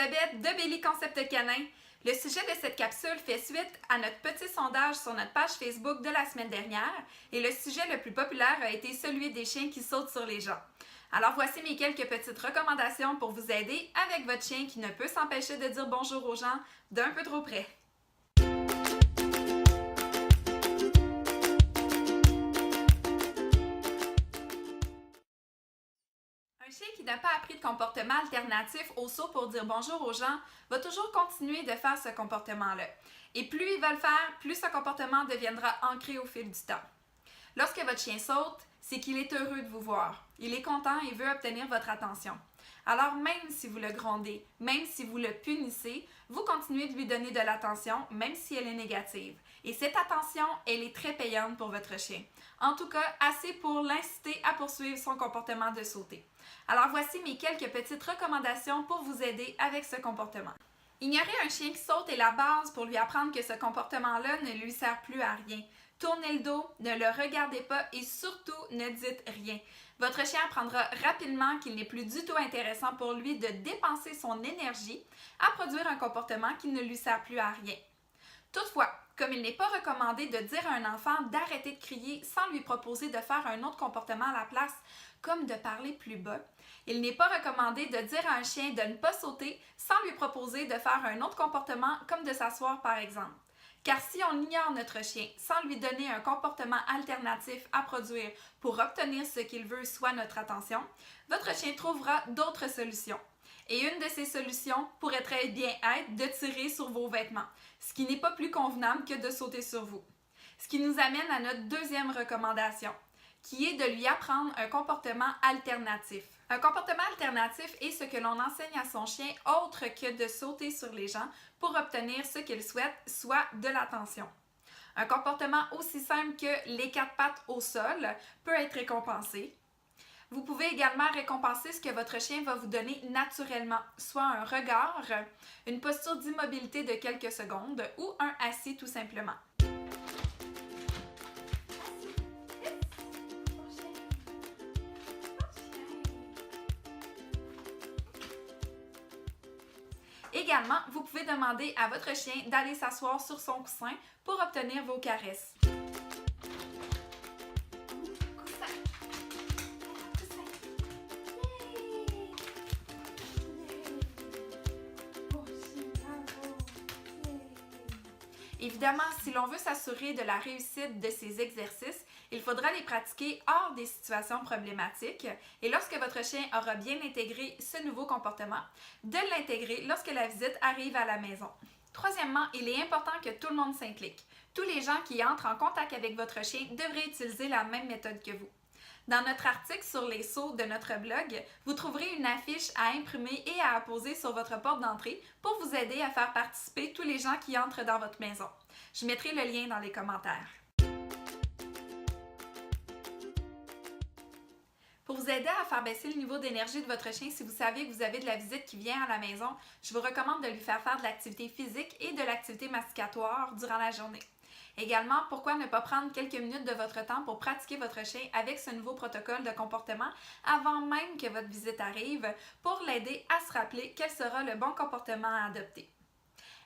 Babette de Belly Concept Canin. Le sujet de cette capsule fait suite à notre petit sondage sur notre page Facebook de la semaine dernière et le sujet le plus populaire a été celui des chiens qui sautent sur les gens. Alors voici mes quelques petites recommandations pour vous aider avec votre chien qui ne peut s'empêcher de dire bonjour aux gens d'un peu trop près. Un chien qui n'a pas appris de comportement alternatif au saut pour dire bonjour aux gens va toujours continuer de faire ce comportement-là. Et plus il va le faire, plus ce comportement deviendra ancré au fil du temps. Lorsque votre chien saute, c'est qu'il est heureux de vous voir. Il est content et veut obtenir votre attention. Alors même si vous le grondez, même si vous le punissez, vous continuez de lui donner de l'attention, même si elle est négative. Et cette attention, elle est très payante pour votre chien. En tout cas, assez pour l'inciter à poursuivre son comportement de sauter. Alors voici mes quelques petites recommandations pour vous aider avec ce comportement. Ignorer un chien qui saute est la base pour lui apprendre que ce comportement-là ne lui sert plus à rien. Tournez le dos, ne le regardez pas et surtout ne dites rien. Votre chien apprendra rapidement qu'il n'est plus du tout intéressant pour lui de dépenser son énergie à produire un comportement qui ne lui sert plus à rien. Toutefois, comme il n'est pas recommandé de dire à un enfant d'arrêter de crier sans lui proposer de faire un autre comportement à la place, comme de parler plus bas, il n'est pas recommandé de dire à un chien de ne pas sauter sans lui proposer de faire un autre comportement comme de s'asseoir par exemple. Car si on ignore notre chien sans lui donner un comportement alternatif à produire pour obtenir ce qu'il veut, soit notre attention, votre chien trouvera d'autres solutions. Et une de ces solutions pourrait très bien être de tirer sur vos vêtements, ce qui n'est pas plus convenable que de sauter sur vous. Ce qui nous amène à notre deuxième recommandation, qui est de lui apprendre un comportement alternatif. Un comportement alternatif est ce que l'on enseigne à son chien autre que de sauter sur les gens pour obtenir ce qu'il souhaite, soit de l'attention. Un comportement aussi simple que les quatre pattes au sol peut être récompensé. Vous pouvez également récompenser ce que votre chien va vous donner naturellement, soit un regard, une posture d'immobilité de quelques secondes ou un assis tout simplement. Également, vous pouvez demander à votre chien d'aller s'asseoir sur son coussin pour obtenir vos caresses. Évidemment, si l'on veut s'assurer de la réussite de ces exercices, il faudra les pratiquer hors des situations problématiques et lorsque votre chien aura bien intégré ce nouveau comportement, de l'intégrer lorsque la visite arrive à la maison. Troisièmement, il est important que tout le monde s'implique. Tous les gens qui entrent en contact avec votre chien devraient utiliser la même méthode que vous. Dans notre article sur les sauts de notre blog, vous trouverez une affiche à imprimer et à apposer sur votre porte d'entrée pour vous aider à faire participer tous les gens qui entrent dans votre maison. Je mettrai le lien dans les commentaires. Pour vous aider à faire baisser le niveau d'énergie de votre chien, si vous savez que vous avez de la visite qui vient à la maison, je vous recommande de lui faire de l'activité physique et de l'activité masticatoire durant la journée. Également, pourquoi ne pas prendre quelques minutes de votre temps pour pratiquer votre chien avec ce nouveau protocole de comportement avant même que votre visite arrive pour l'aider à se rappeler quel sera le bon comportement à adopter.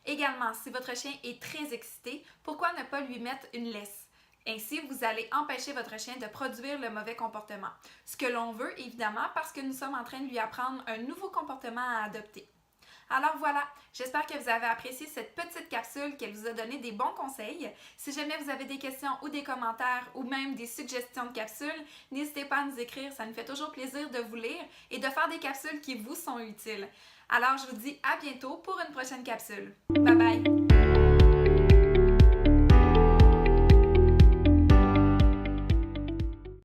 Également, si votre chien est très excité, pourquoi ne pas lui mettre une laisse? Ainsi, vous allez empêcher votre chien de produire le mauvais comportement. Ce que l'on veut, évidemment, parce que nous sommes en train de lui apprendre un nouveau comportement à adopter. Alors voilà, j'espère que vous avez apprécié cette petite capsule, qu'elle vous a donné des bons conseils. Si jamais vous avez des questions ou des commentaires ou même des suggestions de capsules, n'hésitez pas à nous écrire, ça nous fait toujours plaisir de vous lire et de faire des capsules qui vous sont utiles. Alors je vous dis à bientôt pour une prochaine capsule. Bye bye!